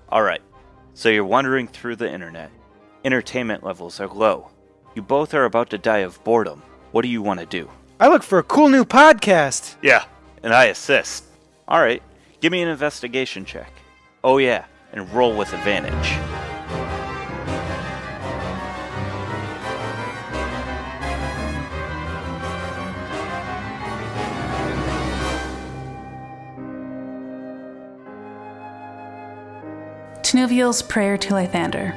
Alright, so you're wandering through the internet. Entertainment levels are low. You both are about to die of boredom. What do you want to do? I look for a cool new podcast. Yeah, and I assist. Alright, give me an investigation check. Oh yeah, and roll with advantage. Tenuviel's prayer to Lythander.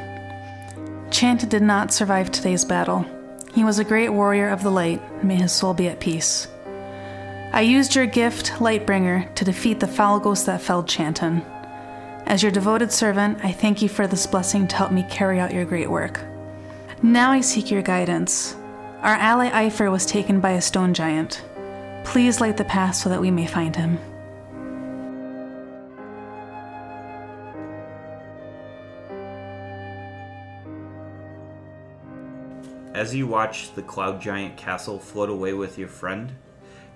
Chant did not survive today's battle. He was a great warrior of the light. May his soul be at peace. I used your gift, Lightbringer, to defeat the foul ghost that felled Chanton. As your devoted servant, I thank you for this blessing to help me carry out your great work. Now I seek your guidance. Our ally Aifur was taken by a stone giant. Please light the path so that we may find him. As you watch the cloud giant castle float away with your friend,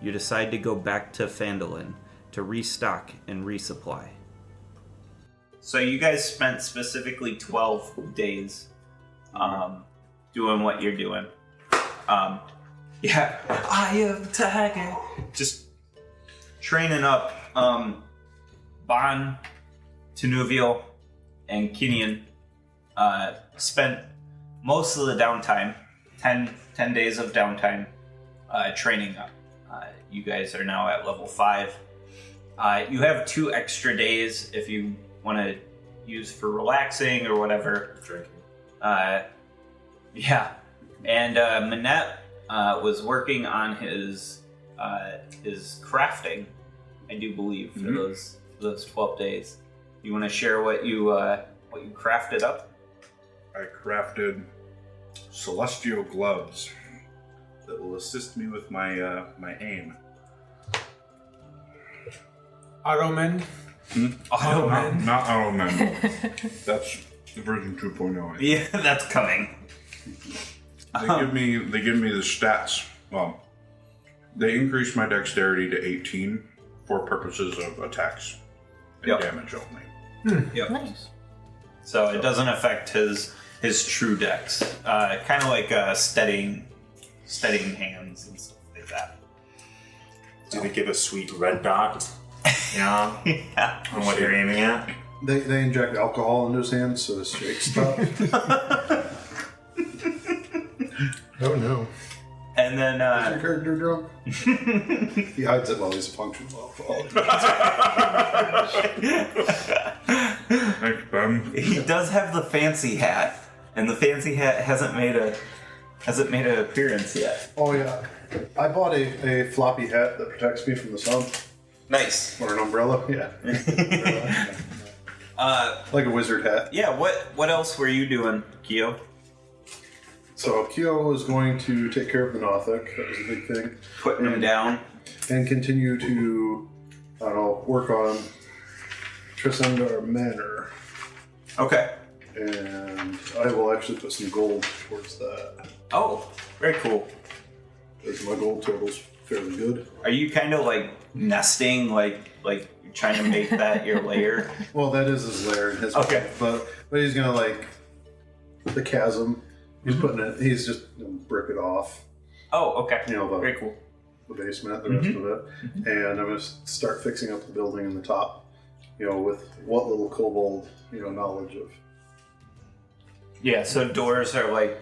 you decide to go back to Phandalin to restock and resupply. So you guys spent specifically 12 days doing what you're doing. Yeah, I am tiger. Just training up Bon, Tenuviel, and Kinian. Spent most of the downtime, 10 days of downtime, training up. You guys are now at level 5. You have 2 extra days if you want to use for relaxing or whatever. Drinking. Yeah. And Manette was working on his crafting, I do believe, for those 12 days. You want to share what you crafted up? I crafted celestial gloves that will assist me with my my aim. Automen. Not Automen. That's version 2.0. Yeah, that's coming. They give me the stats. Well, they increase my dexterity to 18 for purposes of attacks and damage only. Yep. Nice. So it doesn't affect his true dex. Kind of like steadying hands and stuff like that. Do they give a sweet red dot? Yeah. On what you're aiming at? They inject alcohol into his hands so his shake stuff. Oh no. And then Is your character drunk? He hides it while he's a functional alcohol. Thanks, Ben. he does have the fancy hat, and the fancy hat hasn't made an appearance yet. Oh yeah. I bought a floppy hat that protects me from the sun. Nice. Or an umbrella, yeah. Like a wizard hat. Yeah. What else were you doing, Kyo? So Kyo was going to take care of the Nothic. That was a big thing. Putting him down. And continue to, I don't know, work on Trisendar Manor. Okay. And I will actually put some gold towards that. Oh, very cool. Because my gold total's fairly good. Are you kind of like nesting, like you're trying to make that your lair? Well, that is his lair in his Okay. But he's gonna like the chasm. He's putting it. He's just brick it off. Oh, okay. You know, very cool. The basement, the rest of it, and I'm gonna start fixing up the building in the top. You know, with what little kobold knowledge of. Yeah. So doors are like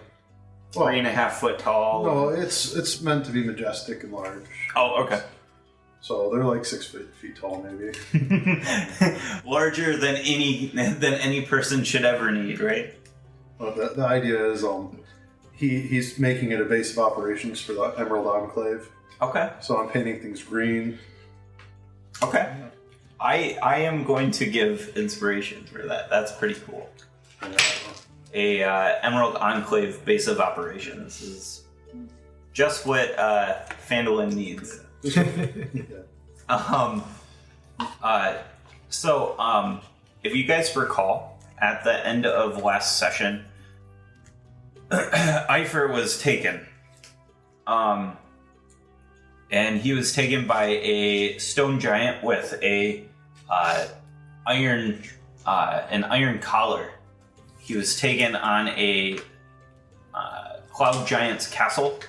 3.5 foot tall. No, it's meant to be majestic and large. Oh, okay. So they're like 6 feet tall, maybe. Larger than any person should ever need, right? Well, the idea is he's making it a base of operations for the Emerald Enclave. Okay. So I'm painting things green. Okay. I am going to give inspiration for that. That's pretty cool. A Emerald Enclave base of operations is just what Phandalin needs. So if you guys recall, at the end of last session, Aifur was taken. And he was taken by a stone giant with a iron an iron collar. He was taken on a cloud giant's castle,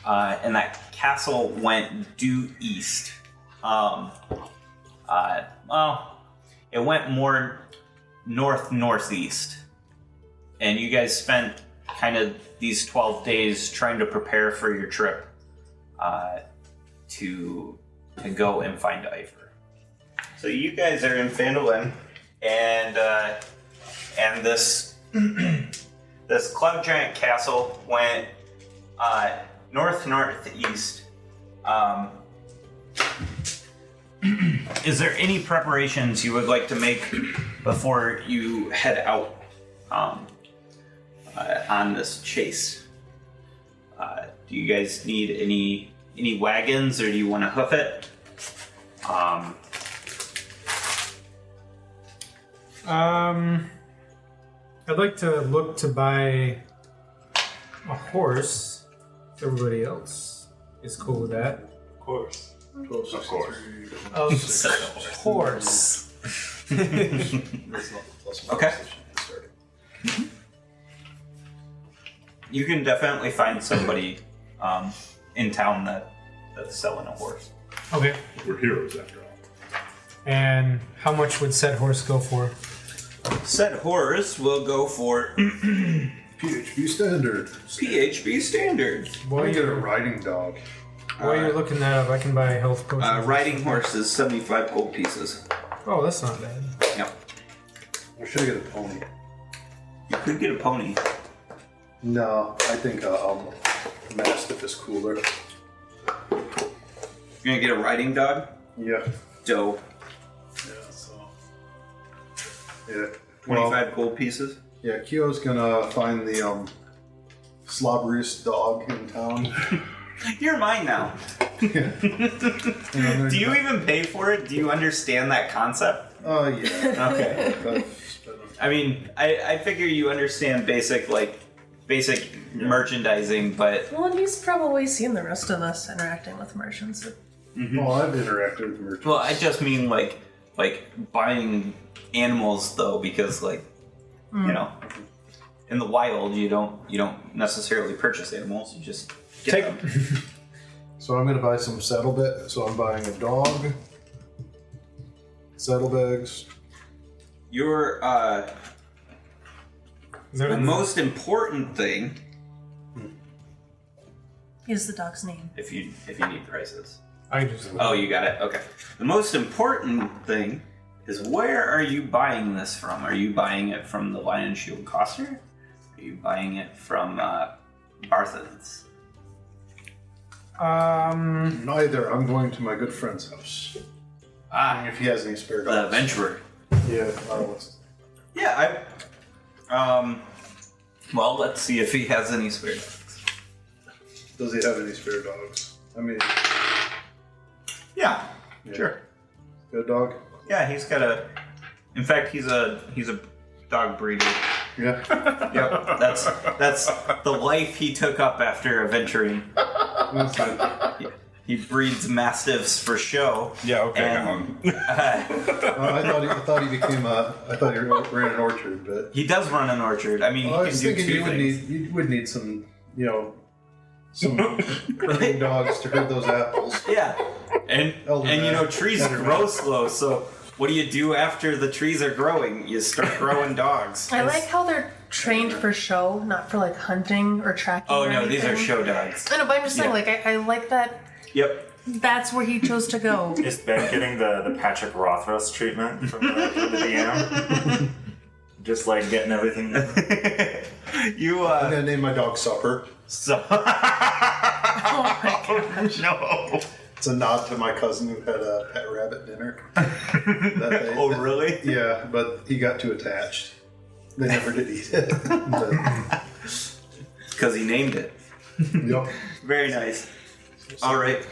and that castle went due east. It went more northeast, and you guys spent kind of these 12 days trying to prepare for your trip to go and find Aifur. So you guys are in Phandalin, and this this cloud giant castle went northeast. Is there any preparations you would like to make before you head out on this chase? Do you guys need any wagons, or do you want to hoof it? I'd like to look to buy a horse. Everybody else is cool with that. Of course. Of Horse. Okay. You can definitely find somebody in town that's selling a horse. Okay. We're heroes after all. And how much would said horse go for? Said horse will go for PHB standard. PHB standard. Why you get a riding dog? While you're looking that up, I can buy health potions. Riding horse is 75 gold pieces. Oh, that's not bad. Yep. Or should I get a pony? You could get a pony. No, I think Mastiff is cooler. You're gonna get a riding dog? Yeah. Dope. Yeah, so. Yeah. 25 gold pieces? Yeah, Kyo's gonna find the slobberiest dog in town. You're mine now. Do you even pay for it? Do you understand that concept? Yeah. Okay. I mean, I figure you understand basic merchandising, but Well, and he's probably seen the rest of us interacting with merchants. Well, I've interacted with merchants. well, I just mean like buying animals though, because you know, in the wild you don't necessarily purchase animals. You just get them. So I'm gonna buy some saddlebags. So I'm buying a dog, saddlebags. Your the most important thing, Is the dog's name. if you need prices. I just. Oh, you got it. Okay. The most important thing is, where are you buying this from? Are you buying it from the Lion Shield Coster? Are you buying it from Barthen's? Neither. I'm going to my good friend's house. If he has any spare dogs. The Adventurer. Yeah. What's his name? Yeah, well, let's see if he has any spare dogs. Does he have any spare dogs? I mean, Yeah, sure. good dog. Yeah, he's got a. In fact, he's a dog breeder. Yeah. Yep, that's the life he took up after adventuring. That's good. He breeds mastiffs for show. Yeah, okay, And, I thought he became a. I thought he ran an orchard, but he does run an orchard. I mean, he I can was do thinking two things. you would need some, some herding dogs to herd those apples. Yeah, and trees Elder grow man. slow. So what do you do after the trees are growing? You start growing dogs. I like how they're trained for show, not for hunting or tracking. Oh or no, these are anything. show dogs. I know, but I'm just saying, Yeah. I like that. Yep. That's where he chose to go. Is Ben getting the Patrick Rothfuss treatment from the DM? Just getting everything. You I'm gonna name my dog Supper. So. Oh my gosh. No. It's a nod to my cousin who had a pet rabbit dinner. Oh really? Yeah, but he got too attached. They never did eat it. But, Because he named it. yep. Very nice. All right.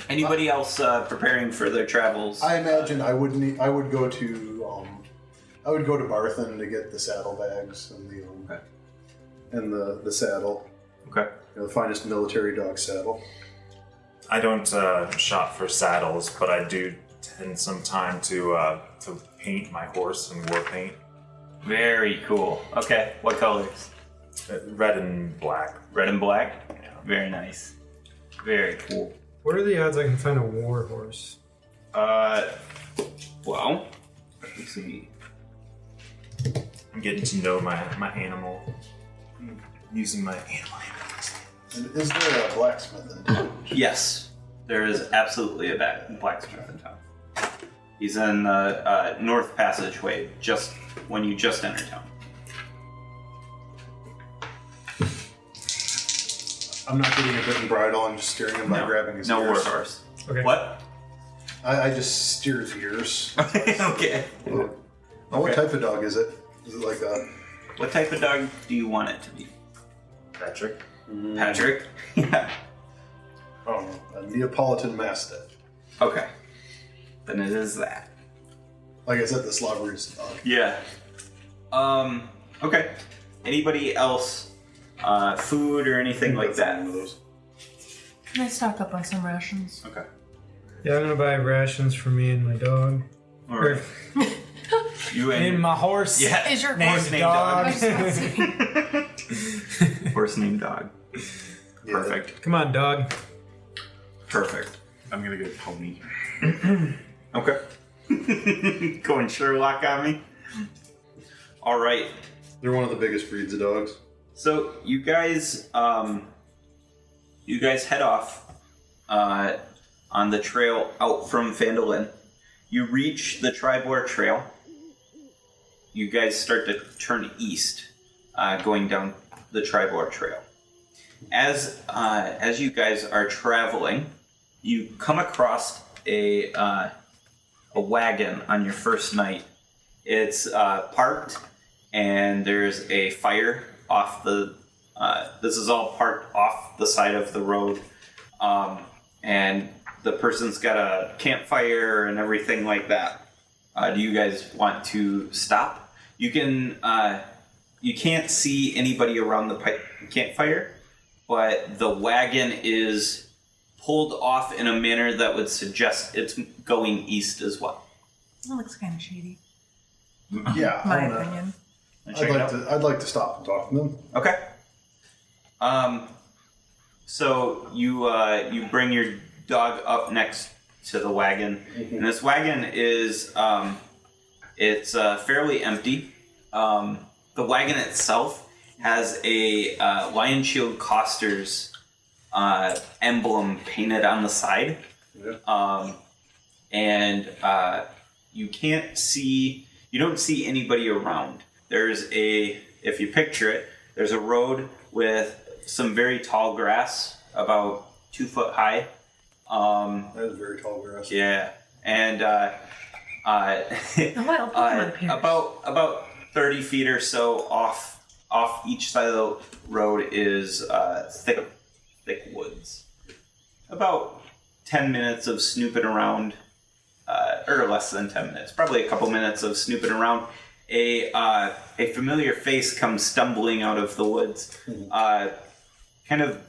Anybody else preparing for their travels? I imagine I would go to Barthen to get the saddlebags and the saddle. Okay. The finest military dog saddle. I don't shop for saddles, but I do and some time to paint my horse in war paint. Very cool. Okay, what colors? Red and black. Red and black? Yeah. Very nice. Very cool. What are the odds I can find a war horse? Well, let's see. I'm getting to know my animal. Using my animal handlers. And is there a blacksmith in town? Yes, there is absolutely a blacksmith in town. He's in the north passageway, just when you just enter town. I'm not getting a bit and bridle. I'm just steering him by grabbing his No ears. war horse. Okay. What? I just steer his ears. Okay. What type of dog is it? Is it like a... What type of dog do you want it to be? Patrick. Patrick? Yeah. Oh, a Neapolitan Mastiff. Okay. Then it is that. Like I said, the slobberiest dog. Yeah. Okay. Anybody else? Food or anything like that? One of those. Can I stock up on some rations? Okay. Yeah, I'm gonna buy rations for me and my dog. All right. You And my horse. Yeah. Is your Horse named dog. dog. Horse named dog. Yeah. Perfect. Come on, dog. Perfect. I'm gonna get pony. Okay. Going Sherlock on me. All right. They're one of the biggest breeds of dogs. So you guys head off on the trail out from Phandalin. You reach the Triboar Trail. You guys start to turn east, going down the Triboar Trail. As you guys are traveling, you come across a wagon on your first night. It's parked, and there's a fire off the. This is all parked off the side of the road, and the person's got a campfire and everything like that. Do you guys want to stop? You can. You can't see anybody around the campfire, but the wagon is pulled off in a manner that would suggest it's going east as well. That looks kind of shady. Yeah, My I wanna- opinion. Check it out. I'd like to stop and talk to them. Okay. So you bring your dog up next to the wagon, and this wagon is it's fairly empty. The wagon itself has a Lion Shield Costers emblem painted on the side, and you can't see. You don't see anybody around. There's if you picture it, there's a road with some very tall grass, about 2 foot high. That is very tall grass. Yeah, and The wild Pokemon appears. about 30 feet or so off each side of the road is thick woods. About 10 minutes of snooping around, or less than 10 minutes, probably a couple minutes of snooping around. A familiar face comes stumbling out of the woods, kind of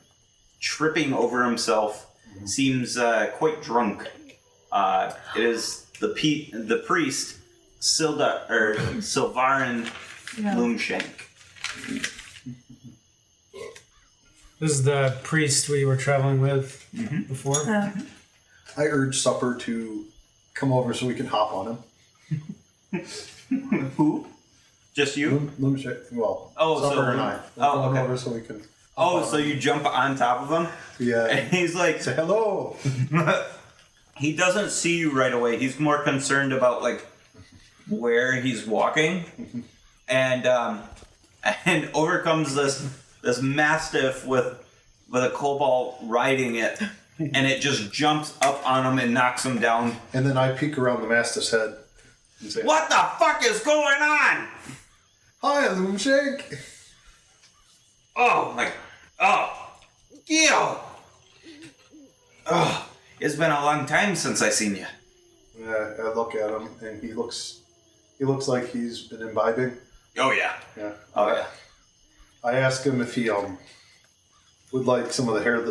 tripping over himself. Seems quite drunk. It is the priest, Sylvarin Loomshank. This is the priest we were traveling with before. I urge Supper to come over so we can hop on him. Who? Just you? Well, Oh, Supper so- and I. oh, Come okay. over so we can. Oh, so you jump on top of him? Yeah. And he's like, Say hello. he doesn't see you right away. He's more concerned about like where he's walking, and overcomes this mastiff with a kobold riding it, and it just jumps up on him and knocks him down. And then I peek around the mastiff's head and say, What the fuck is going on? "Hi, Loomshank." Oh my! Oh, Gil! Oh, it's been a long time since I seen you. Yeah, I look at him and he looks like he's been imbibing. Oh yeah. Yeah. Oh yeah. I ask him if he would like some of the hair of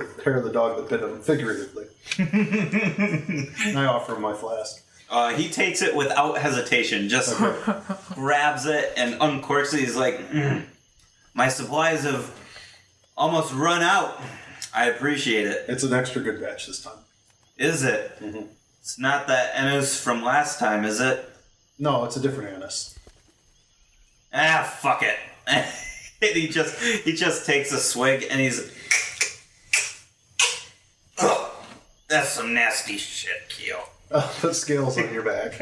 the dog that bit him, figuratively. And I offer him my flask. He takes it without hesitation, just grabs it and uncorks it. He's like, my supplies have almost run out. I appreciate it. It's an extra good batch this time. Is it? Mm-hmm. It's not that anise from last time, is it? No, it's a different anise. Ah, fuck it. And he just takes a swig and he's... Oh, that's some nasty shit, Keo. Put scales on your back.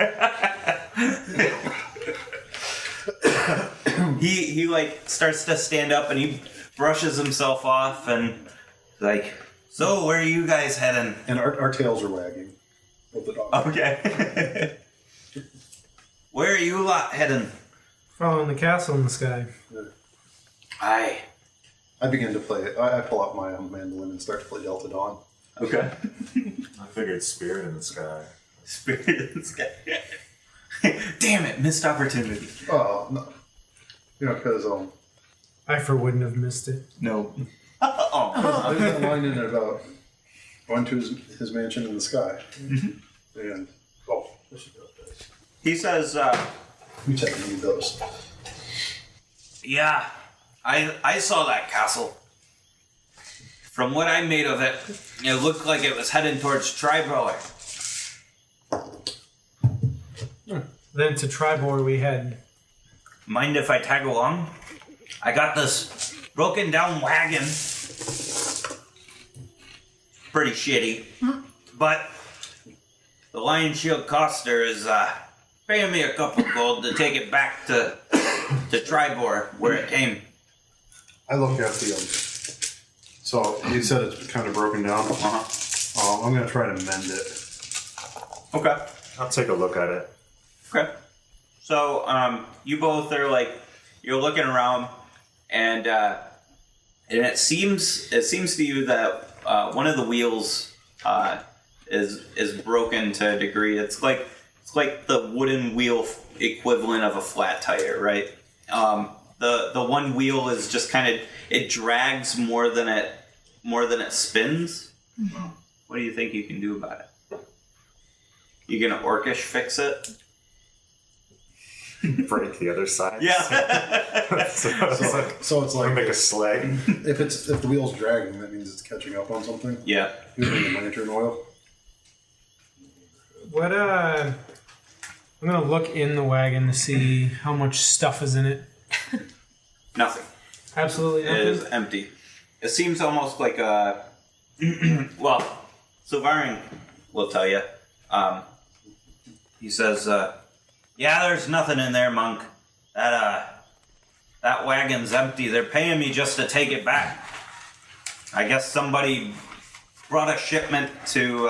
He like starts to stand up and he brushes himself off and like, so where are you guys heading? And our tails are wagging with the dog. Okay. Where are you lot heading? Following the castle in the sky. I begin to play. I pull out my mandolin and start to play Delta Dawn. Okay. I figured spirit in the sky. Spirit in the sky. Damn it, missed opportunity. Oh, no. Because Aifur wouldn't have missed it. No. Oh. there's a line in it about going to his mansion in the sky. Mm-hmm. And, I should go with this. He says, We check need those. yeah, I saw that castle. From what I made of it, it looked like it was heading towards Triboar. Then to Triboar we head. Mind if I tag along? I got this broken down wagon. Pretty shitty. But the Lion Shield Coster is paying me a couple gold to take it back to Triboar, where it came. I look at the so you said it's kind of broken down. I'm going to try to mend it. Okay. I'll take a look at it. Okay. So, you both are like, you're looking around, and it seems to you that one of the wheels is broken to a degree. It's like the wooden wheel equivalent of a flat tire, right? The one wheel is just kind of, it drags more than it spins. Mm-hmm. What do you think you can do about it? You gonna orcish fix it? Break the other side. Yeah. So it's like make a sleigh. if the wheel's dragging, that means it's catching up on something. Yeah. Using the lantern oil. What I'm gonna look in the wagon to see how much stuff is in it. Nothing. Absolutely It nothing. is empty. It seems almost like a... well, Silvarin will tell you. He says, yeah, there's nothing in there, monk. That wagon's empty. They're paying me just to take it back. I guess somebody brought a shipment to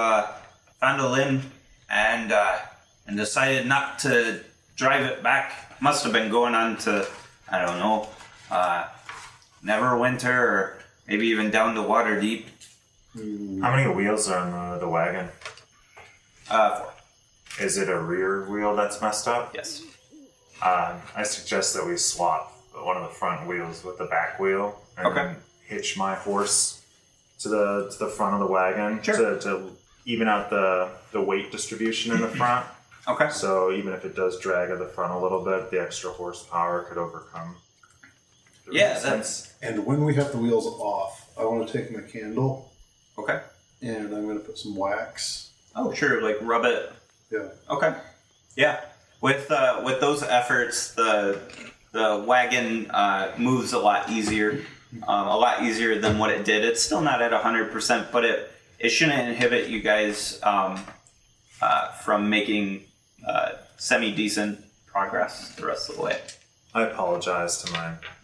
Vandalin and decided not to drive it back. Must have been going on to, I don't know, Neverwinter or maybe even down to Waterdeep. How many wheels are on the wagon? 4. Is it a rear wheel that's messed up? Yes. I suggest that we swap one of the front wheels with the back wheel and Okay. hitch my horse to the front of the wagon Sure. to even out the weight distribution in the front. Okay. So even if it does drag at the front a little bit, the extra horsepower could overcome the Yeah, resistance. And when we have the wheels off, I want to take my candle Okay. and I'm going to put some wax. Oh, sure. Like rub it. Yeah. Okay. Yeah. With those efforts, the wagon moves a lot easier than what it did. It's still not at 100%, but it shouldn't inhibit you guys from making semi-decent progress the rest of the way. I apologize to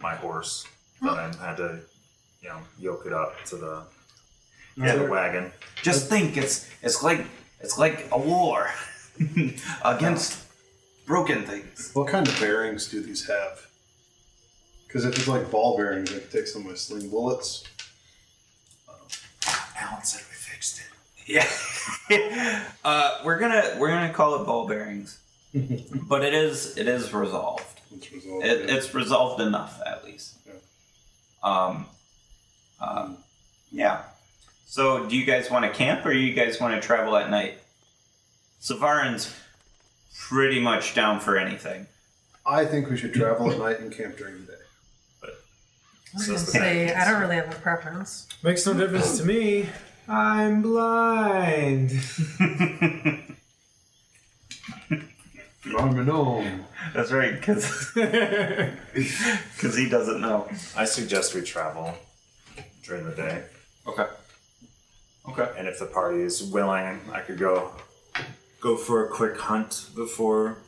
my horse that I had to, yoke it up to the wagon. Just think, it's like a war against broken things. What kind of bearings do these have? Because if it's like ball bearings, I could take some of my sling bullets. Alan said we fixed it. Yeah. We're gonna call it ball bearings, but it is resolved. It's resolved. It's resolved enough, at least. Yeah. So, do you guys want to camp, or do you guys want to travel at night? Savarin's pretty much down for anything. I think we should travel at night and camp during the day. I was gonna say, I don't really have a preference. Makes no difference to me. I'm blind. I'm a gnome. That's right, because he doesn't know. I suggest we travel during the day. Okay. And if the party is willing, I could go for a quick hunt before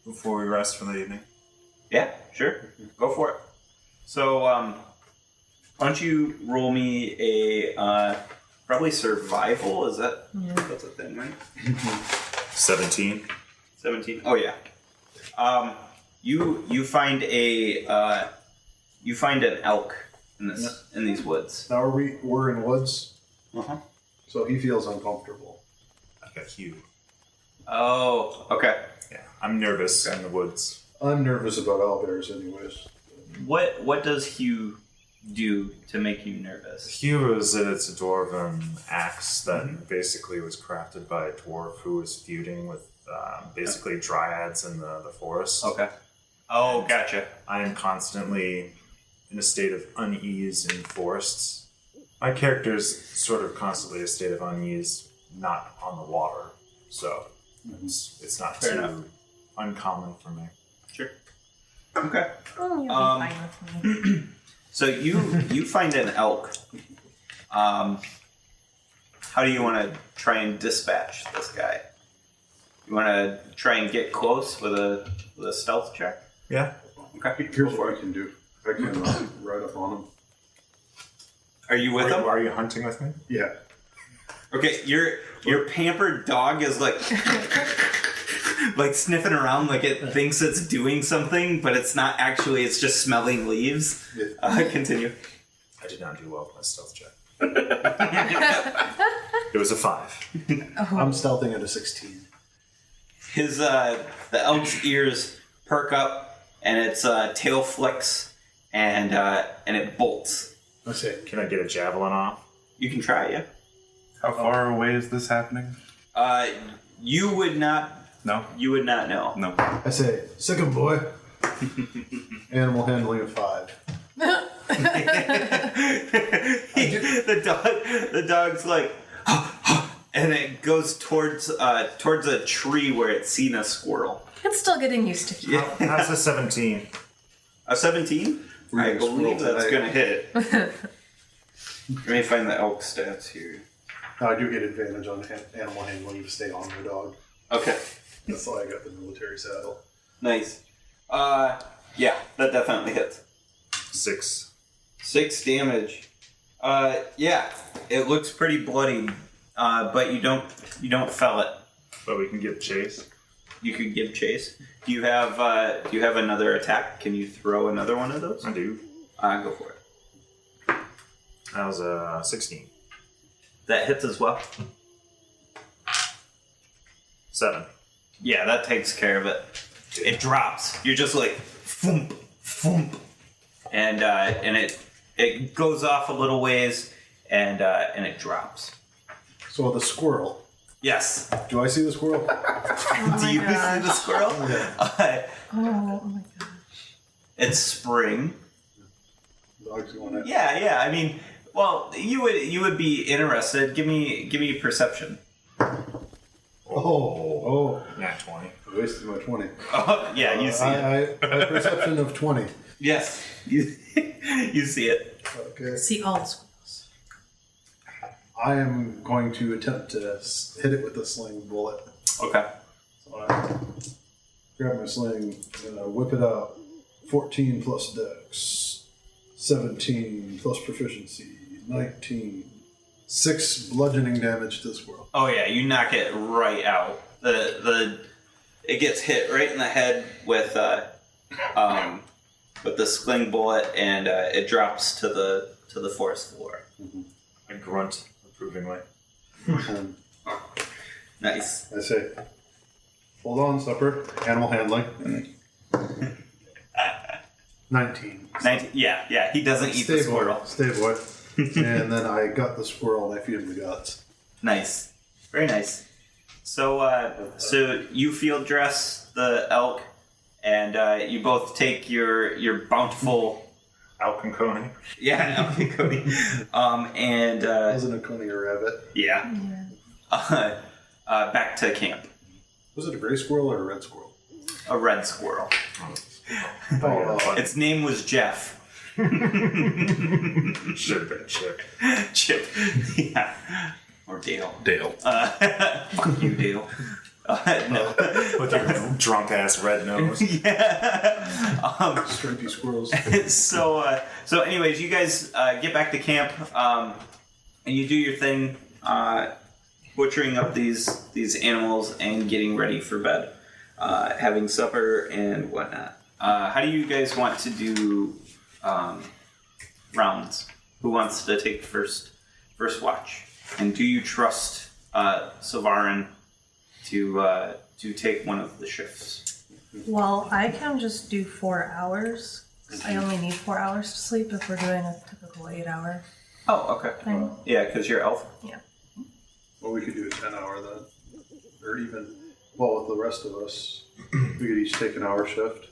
we rest for the evening. Yeah, sure. Go for it. So, why don't you roll me a probably survival? Is that that's a thing, right? 17. 17. Oh yeah. You find an elk in these woods. Now we're in woods, So he feels uncomfortable. I've got Hugh. Oh, okay. Yeah, I'm nervous in the woods. I'm nervous about owlbears anyways. What does Hugh do to make you nervous? Hugh is that it's a dwarven axe that basically was crafted by a dwarf who was feuding with basically dryads in the forest. Okay. Oh, gotcha. I am constantly in a state of unease in forests. My character is sort of constantly a state of unease, not on the water, so it's not Fair too enough. uncommon for me. Sure. Okay. Oh, you'll be fine with me. So you find an elk. How do you want to try and dispatch this guy? You want to try and get close with a stealth check? Yeah. Okay. Here's what I can do. I can ride up on him. Are you with him? Are you hunting with me? Yeah. Okay, your pampered dog is like sniffing around like it thinks it's doing something, but it's not actually. It's just smelling leaves. Yeah. Continue. I did not do well with my stealth check. It was a 5. I'm stealthing at a 16. His the elk's ears perk up, and its tail flicks, and it bolts. I say, Can I get a javelin off? You can try, yeah. How far away is this happening? You would not. No. You would not know. No. I say, sick 'em, boy. Animal handling of 5. The dog's like, and it goes towards a tree where it's seen a squirrel. It's still getting used to you. That's a 17. A 17? I believe that's going to hit. Let me find the elk stats here. Now, I do get advantage on animal handling to stay on my dog. Okay, That's why I got the military saddle. nice. Yeah, that definitely hits. 6. 6 damage. Yeah, it looks pretty bloody, but you don't fell it. But we can give chase. You could give chase. Do you have another attack? Can you throw another one of those? I do. Go for it. That was a 16. That hits as well. 7. Yeah, that takes care of it. It drops. You're just like thump, thump, and it goes off a little ways, and it drops. So the squirrel. Yes. Do I see the squirrel? Do you see the squirrel? Oh my god. It's spring. Dog's going at Yeah. I mean, well, you would be interested. Give me perception. Oh. Nat 20. I wasted my 20. Oh, yeah, you see it. I have perception of 20. Yes, you see it. Okay. See all the squirrels. I am going to attempt to hit it with a sling bullet. Okay. So I grab my sling and I whip it out. 14 plus dex. 17 plus proficiency. 19. 6 bludgeoning damage to the squirrel. Oh yeah, you knock it right out. It gets hit right in the head with the sling bullet, and it drops to the forest floor. I grunt approvingly. And Nice. I say, hold on, supper. Animal handling. 19. 19. Yeah. He doesn't eat the squirrel. Stay boy. And then I gut the squirrel and I feed him the guts. Nice. Very nice. So you field dress the elk, and you both take your bountiful. Alconconey. Yeah, Alchemist. And Wasn't a coney a rabbit? yeah. Back to camp. Was it a gray squirrel or a red squirrel? A red squirrel. Oh, Its name was Jeff. Should have been Chip. Chip. Yeah. Or Dale. Dale. Fuck you, Dale. No. With your drunk ass red nose. Yeah. stripy squirrels. So anyways, you guys get back to camp, and you do your thing, butchering up these animals and getting ready for bed, having supper and whatnot. How do you guys want to do rounds? Who wants to take first watch? And do you trust Savarin to take one of the shifts? Well, I can just do 4 hours. I only need 4 hours to sleep if we're doing a typical 8-hour Oh, okay. thing. Yeah, because you're elf. Yeah. Well, we could do a 10-hour then. Or even, well, with the rest of us, we could each take an hour shift.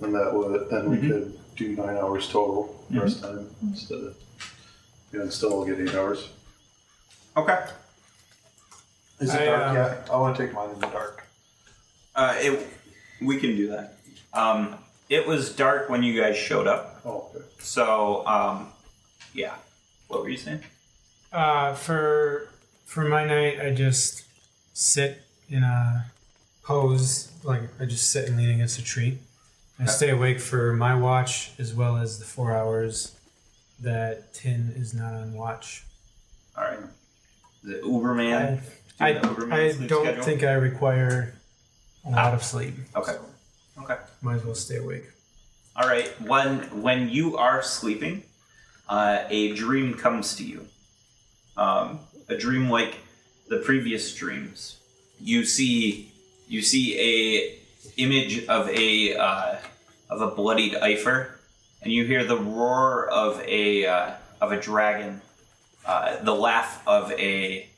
And that would, then we could do 9 hours total the rest of the time instead of, and still get 8 hours. Okay. Is it dark yet? I want to take mine in the dark. We can do that. It was dark when you guys showed up. Oh, okay. So, yeah. What were you saying? For my night, I just sit in a pose, like I just sit and lean against a tree. I stay awake for my watch as well as the 4 hours that Tin is not on watch. All right. The Uberman. I sleep don't schedule? think I require a lot of sleep. Okay. Okay. Might as well stay awake. All right. When you are sleeping, a dream comes to you. A dream like the previous dreams. You see a image of a bloodied Aifur, and you hear the roar of a dragon, the laugh of a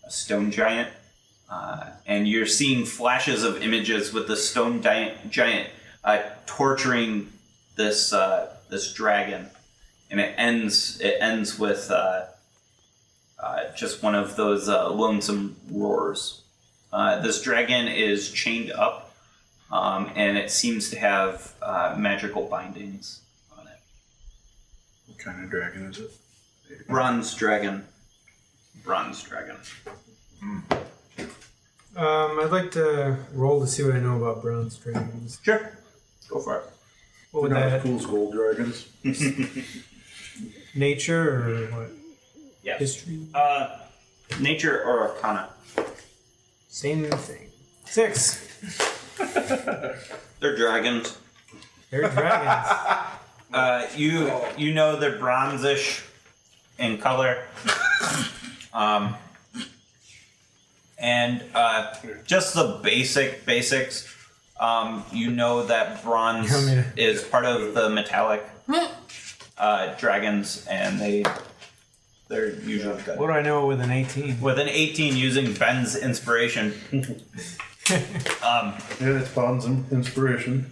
stone giant, and you're seeing flashes of images with the stone giant torturing this dragon, and it ends with just one of those lonesome roars. This dragon is chained up, and it seems to have magical bindings on it. What kind of dragon is it? Bronze dragon. I'd like to roll to see what I know about bronze dragons. Sure. Go for it. What would Not as that? cool as gold dragons. Nature or what? Yeah. History? Nature or Arcana. Same thing. 6. They're dragons. They're dragons. You know they're bronzish in color. And just the basics. You know that bronze is part of the metallic dragons, and they're usually good. What do I know with an 18? With an 18 using Ben's inspiration. Yeah, it's Bond's inspiration.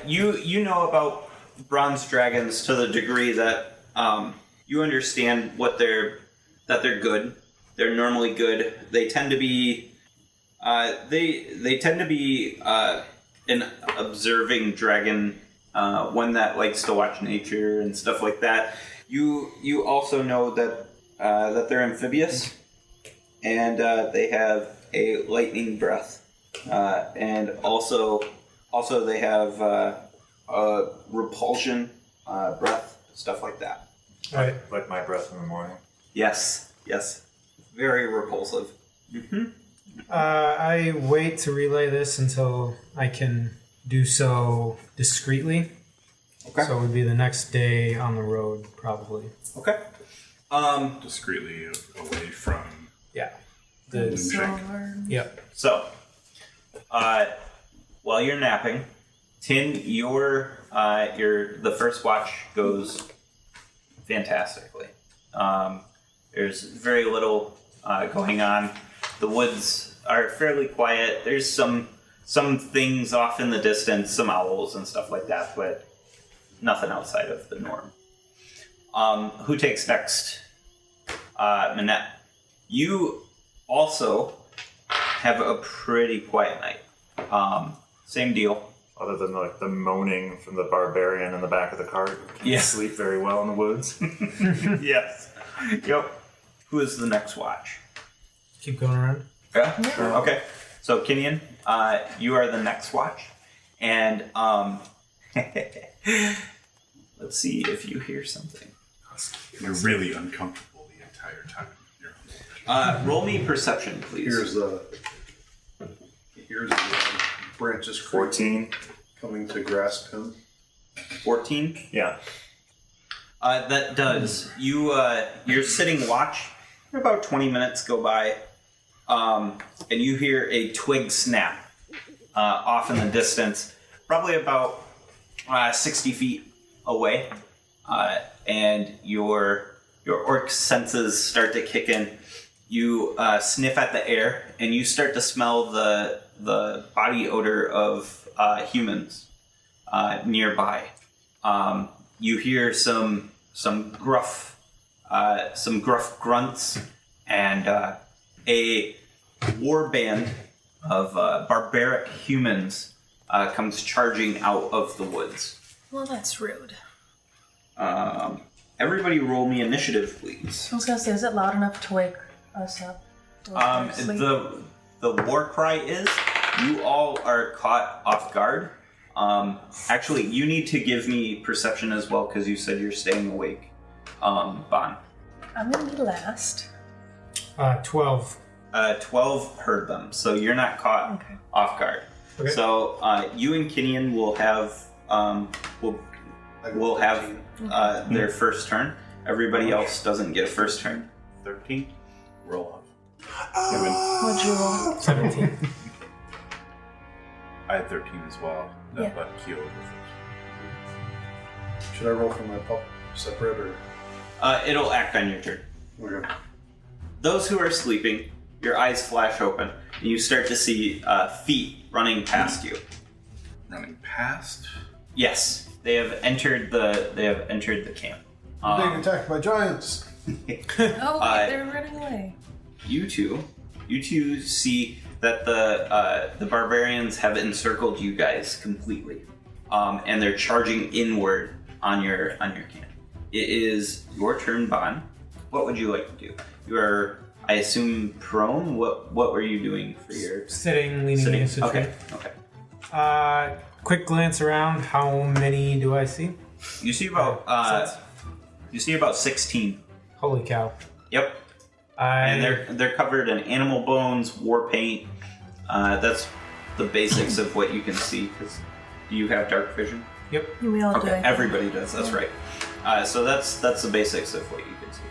You know about bronze dragons to the degree that you understand that they're good. They're normally good. They tend to be they tend to be an observing dragon, one that likes to watch nature and stuff like that. You also know that they're amphibious, and they have a lightning breath, and also they have a repulsion breath, stuff like that. Right. Like my breath in the morning. Yes, very repulsive. Mm-hmm. I wait to relay this until I can do so discreetly. Okay. So it would be the next day on the road, probably. Okay. Discreetly away from. Yeah. Silver. Yep. So, while you're napping, Tin, your the first watch goes fantastically. There's very little going on. The woods are fairly quiet. There's some things off in the distance, some owls and stuff like that, but nothing outside of the norm. Who takes next? Minette. You also have a pretty quiet night. Same deal. Other than like the moaning from the barbarian in the back of the cart. Yeah. Sleep very well in the woods. Yes. Yep. Who is the next watch? Keep going around. Yeah? Sure. Okay. So, Kinian, you are the next watch. And, let's see if you hear something. You're really uncomfortable the entire time. You're Roll me perception, please. Here's the branches 14. coming to grasp him. 14? Yeah. That does. You're sitting watch. About 20 minutes go by, and you hear a twig snap off in the distance, probably about 60 feet away, and your orc senses start to kick in. You sniff at the air, and you start to smell the body odor of humans nearby. You hear some gruff grunts, and a war band of barbaric humans comes charging out of the woods. Well, that's rude. Everybody roll me initiative, please. I was gonna say, is it loud enough to wake us up? The war cry is, you all are caught off guard. Actually, you need to give me perception as well, because you said you're staying awake. Bon. I'm gonna be last. 12. 12 heard them, so you're not caught off guard. Okay. So you and Kinian will have their first turn. Everybody else doesn't get a first turn. 13. roll off. What'd you roll? 17. I had 13 as well. No, Yeah. but Kyo was Should I roll for my pup separate or? It'll act on your turn. Okay. Those who are sleeping, your eyes flash open, and you start to see feet running past you. running past. Yes, they have entered the camp. Being attacked by giants. Oh, they're running away. You two see that the barbarians have encircled you guys completely, and they're charging inward on your camp. It is your turn, Bon. What would you like to do? You are, I assume, prone. What were you doing for your Sitting, leaning against a tree. Okay. Quick glance around. How many do I see? You see about 16. Holy cow. Yep. And they're covered in animal bones, war paint. That's the basics of what you can see. Because do you have dark vision? Yep. We all do. Okay, I think. everybody does. That's right. So that's the basics of what you can see.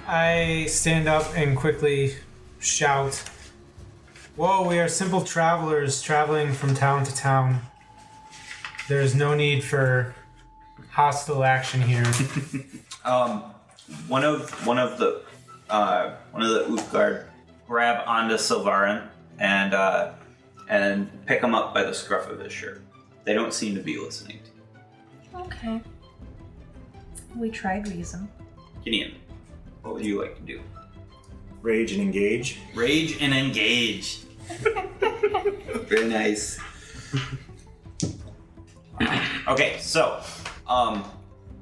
I stand up and quickly shout, "Whoa, we are simple travelers traveling from town to town. There is no need for hostile action here." One of the Utgard grab onto Silvarin and pick him up by the scruff of his shirt. They don't seem to be listening to you. Okay. We tried reason. Gideon, what would you like to do? Rage and engage. Rage and engage. Very nice. Okay, so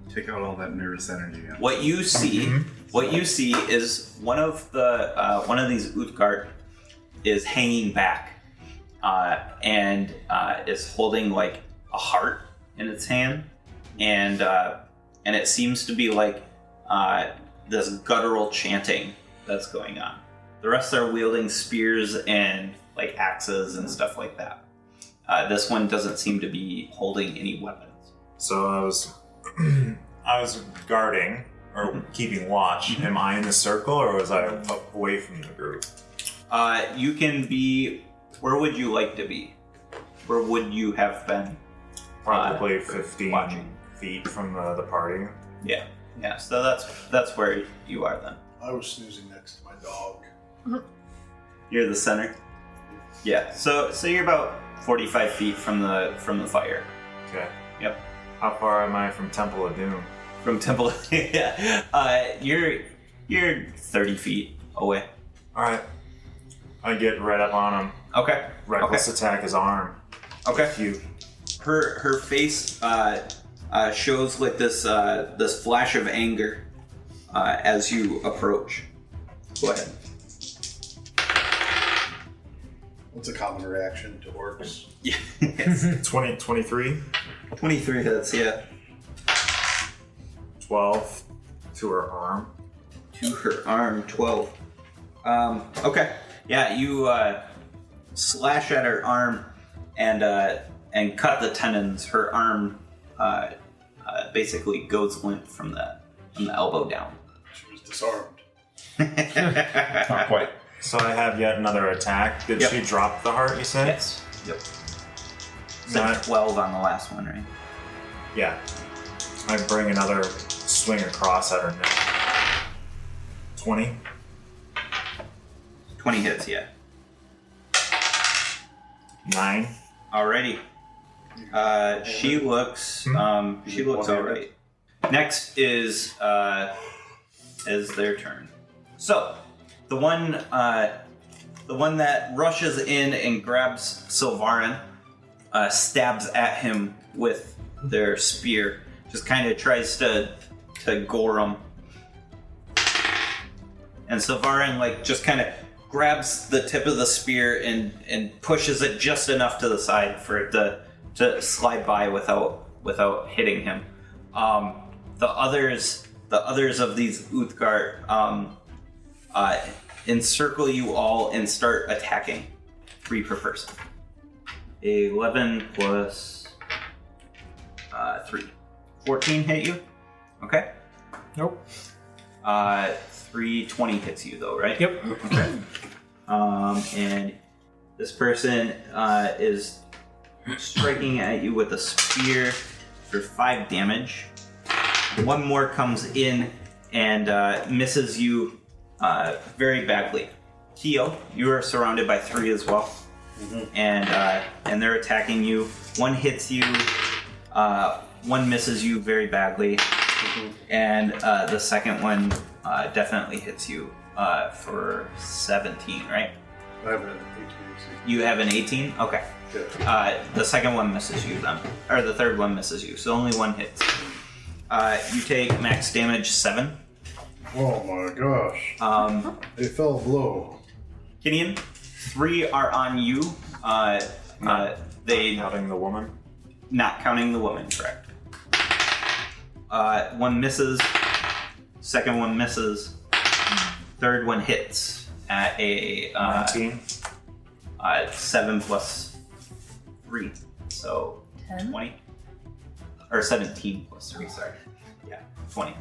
Take out all that nervous energy. what you see is one of these Utgard is hanging back and is holding like a heart in its hand, and it seems to be like this guttural chanting that's going on. The rest are wielding spears and like axes and stuff like that. This one doesn't seem to be holding any weapons. So I was guarding or keeping watch. Am I in the circle or was I away from the group? You can be. Where would you like to be? Where would you have been? Probably 15 watching. feet from the party. Yeah. So that's where you are then. I was snoozing next to my dog. You're the center. Yeah. So you're about 45 feet from the fire. Okay. Yep. How far am I from Temple of Doom? From Temple. Yeah. You're 30 feet away. All right. I get right up on him. Okay. Reckless attack his arm. Okay. Cute. Her face shows like this flash of anger as you approach. Go ahead. What's a common reaction to orcs? Yes. 23. 23 hits. Yeah. 12 to her arm. To her arm. 12. Okay. Yeah. You slash at her arm and cut the tendons. Her arm basically goes limp from the elbow down. She was disarmed. Not quite. So I have yet another attack. Did Yep. she drop the heart, you said? Yes. Yep. Not- 12 on the last one, right? Yeah. I bring another swing across at her neck. 20. 20 hits, yeah. 9. Alrighty. She looks alright. Next is their turn. So the one that rushes in and grabs Sylvarin, stabs at him with their spear. Just kind of tries to gore him. And Sylvarin just kind of grabs the tip of the spear and pushes it just enough to the side for it to slide by without hitting him. The others of these Uthgar encircle you all and start attacking. 3 per person. 11 plus 3. 14 hit you? Okay. Nope. 320 hits you though, right? Yep. Okay. And this person is striking at you with a spear for 5 damage. 1 more comes in and misses you very badly. Keo, you are surrounded by 3 as well. Mm-hmm. And they're attacking you. 1 hits you, 1 misses you very badly, mm-hmm. And the second one definitely hits you for 17, right? I have an 18. You have an 18? Okay. Yeah. The second one misses you then. Or the third one misses you, so only 1 hits. You take max damage 7. Oh my gosh. They fell low. Kinian, 3 are on you. They Counting the woman? not counting the woman, correct. 1 misses. Second one misses. Third one hits at a 19. 7 plus 3, so 10? 20. Or 17 plus 3, sorry. Yeah, 20.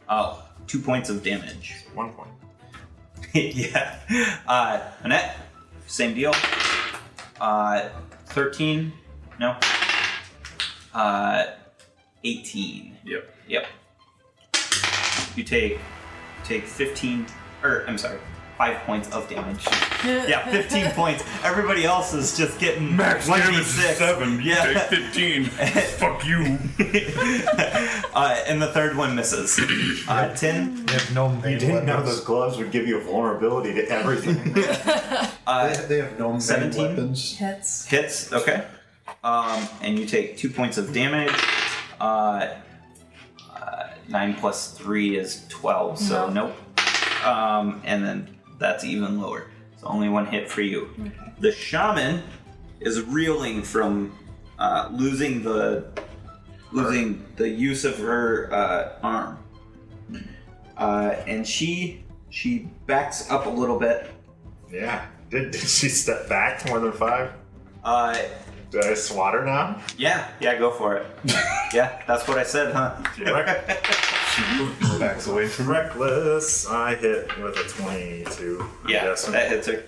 Oh, 2 points of damage. 1 point. Yeah. Annette, same deal. 13. No. 18. Yep. You take 15. Or I'm sorry, 5 points of damage. Yeah, 15 points. Everybody else is just getting Max damage is 1d6. 7. Yeah. Take 15. Fuck you. And the third one misses. 10. They have no You didn't know those gloves would give you a vulnerability to everything. They have no main 17? weapons. Hits. Hits, okay. And you take 2 points of damage. 9 plus 3 is 12, so nope. And then that's even lower. So only 1 hit for you. Okay. The shaman is reeling from losing the use of her arm. And she backs up a little bit. Yeah. Did she step back more than 5? Did I swat her now? Yeah, go for it. Yeah, that's what I said, huh? Backs away from reckless. I hit with a 22. Yeah, that hits her.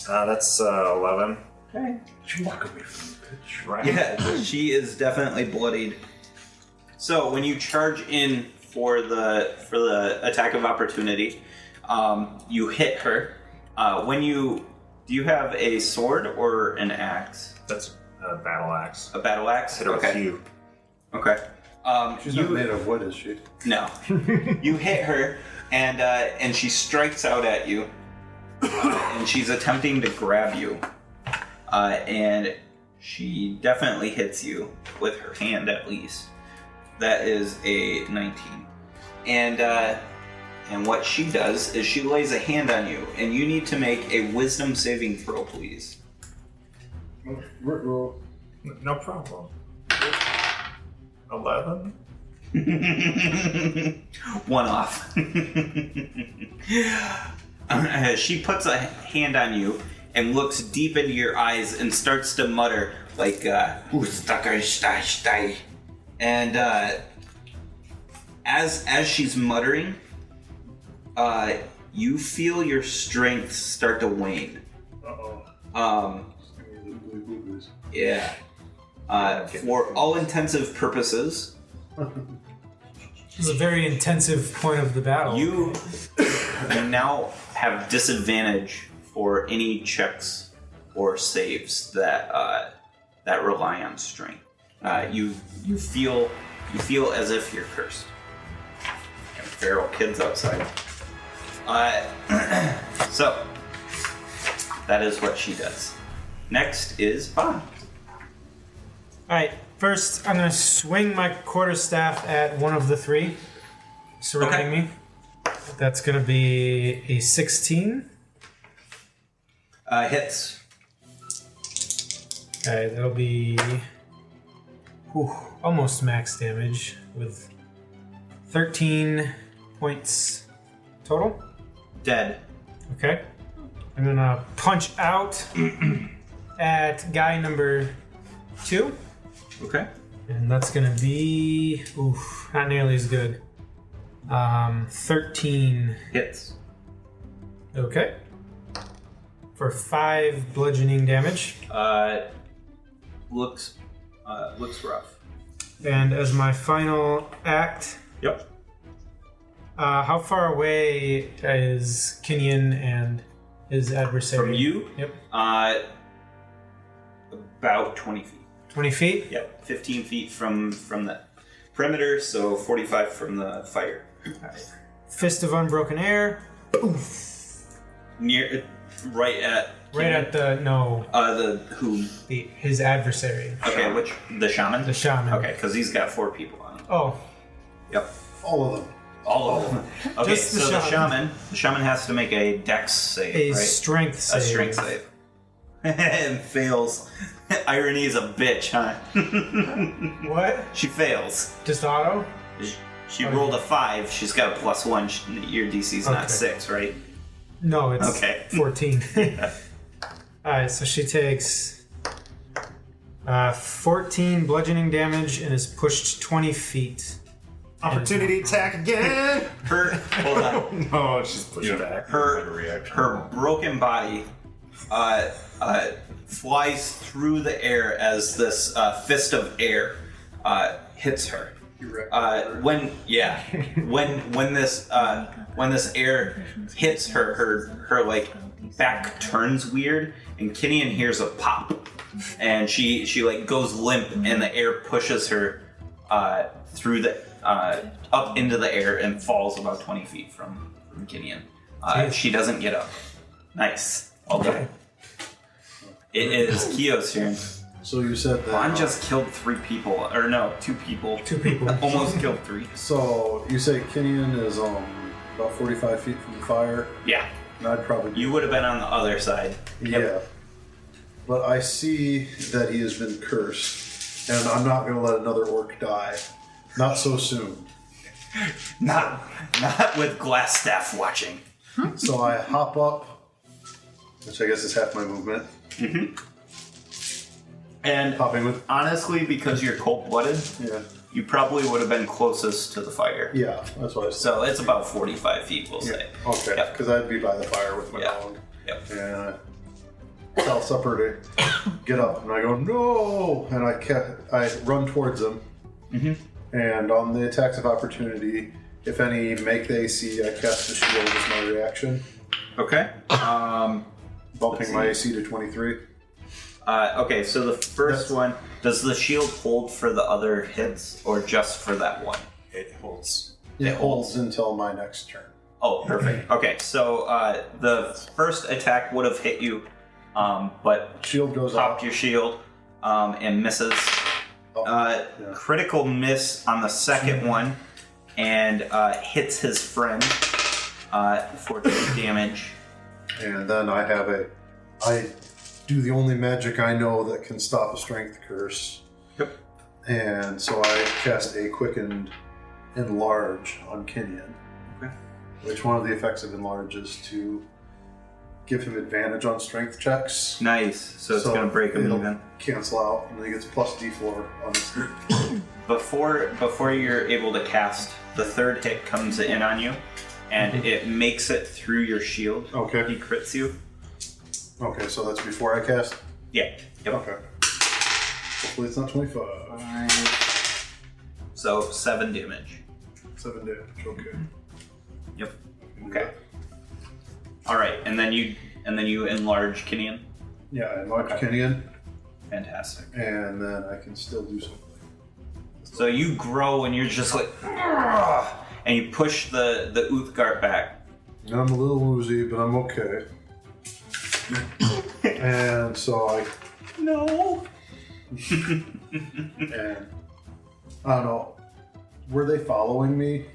That's 11. Okay. Walk away from the pitch. Right. Yeah, she is definitely bloodied. So when you charge in for the attack of opportunity. You hit her. Do you have a sword or an axe? That's a battle axe. A battle axe? Hit her with Okay. you. Okay. She's not made of wood, is she? No. You hit her, and she strikes out at you, and she's attempting to grab you, and she definitely hits you with her hand at least. That is a 19, and what she does is she lays a hand on you, and you need to make a wisdom saving throw, please. Roll. No problem. 11? One off. She puts a hand on you and looks deep into your eyes and starts to mutter like and as she's muttering, you feel your strength start to wane. Yeah. For all intensive purposes, This is a very intensive point of the battle. you now have disadvantage for any checks or saves that rely on strength. You feel as if you're cursed. And feral kids outside. So that is what she does. Next is Bond. Alright, first I'm going to swing my quarterstaff at one of the three surrounding me. That's going to be a 16. Hits. Okay, that'll be almost max damage with 13 points total. Dead. Okay. I'm going to punch out at guy number 2. Okay. And that's gonna be not nearly as good. 13 Hits. Okay. For 5 bludgeoning damage. Looks rough. And as my final act, Yep. how far away is Kenyon and his adversary? From you? Yep. About 20 feet. 20 feet? Yep. 15 feet from the perimeter, so 45 from the fire. Fist of Unbroken Air. Near, right at. Right at the his adversary. Okay, which the shaman? The shaman. Okay, because he's got 4 people on him. Oh. Yep. All of them. All of them. Okay, Just the so shaman. the shaman has to make a dex save, A right? strength save. A strength save. And fails. Irony is a bitch, huh? What? She fails. Just auto? She rolled a 5. She's got a +1. Your DC's Okay. not 6, right? No, it's Okay. 14. Alright, so she takes 14 bludgeoning damage and is pushed 20 feet. Opportunity attack again! Hold on. No, she's pushing back. Her broken body flies through the air as this fist of air hits her. When this air hits her like back turns weird, and Kenyon hears a pop, and she like goes limp, and the air pushes her through the up into the air and falls about 20 feet from Kenyon. She doesn't get up. Nice. Well done. It is Kyo's turn. So you said that. Juan just killed 3 people, or no, 2 people. 2 people. Almost killed 3. So you say Kenyon is about 45 feet from the fire. Yeah. And I'd probably. You would have been on the other side. Yeah. But I see that he has been cursed, and I'm not going to let another orc die. Not so soon. Not with Glassstaff watching. So I hop up, which I guess is half my movement. Mm-hmm. And Hopping with. honestly, because you're cold-blooded, Yeah. you probably would have been closest to the fire. Yeah, that's what I said. So it's about 45 feet, we'll say. Okay, Yep. because I'd be by the fire with my Yeah. dog. Yep. And I tell Supper to get up, and I go, no! And I run towards him. Mm-hmm. And on the attacks of opportunity, if any make the AC, I cast the shield as my reaction, Okay. bumping my AC to 23. Okay, so the first one, does the shield hold for the other hits or just for that one? It holds. It holds until my next turn. Oh, perfect. Okay, so the first attack would have hit you, but Shield goes popped out. your shield and misses. Critical miss on the second one and hits his friend for 2 damage. And then I do the only magic I know that can stop a strength curse. Yep. And so I cast a quickened enlarge on Kenyon. Okay. Which one of the effects of enlarge is to give him advantage on strength checks. Nice. So it's going to break him it'll even. Cancel out, and then he gets plus D4 on his. Before you're able to cast, the third hit comes in on you, and it makes it through your shield. Okay. He crits you. Okay, so that's before I cast? Yeah. Yep. Okay. Hopefully it's not 25. So 7 damage. 7 damage, okay. Yep. Okay. All right, and then you enlarge Kenyon. Yeah, I enlarge Kenyon, Fantastic. and then I can still do something. So you grow and you're just like, "Ugh," and you push the Uthgard back. I'm a little woozy, but I'm okay. And so I No. and I don't know. Were they following me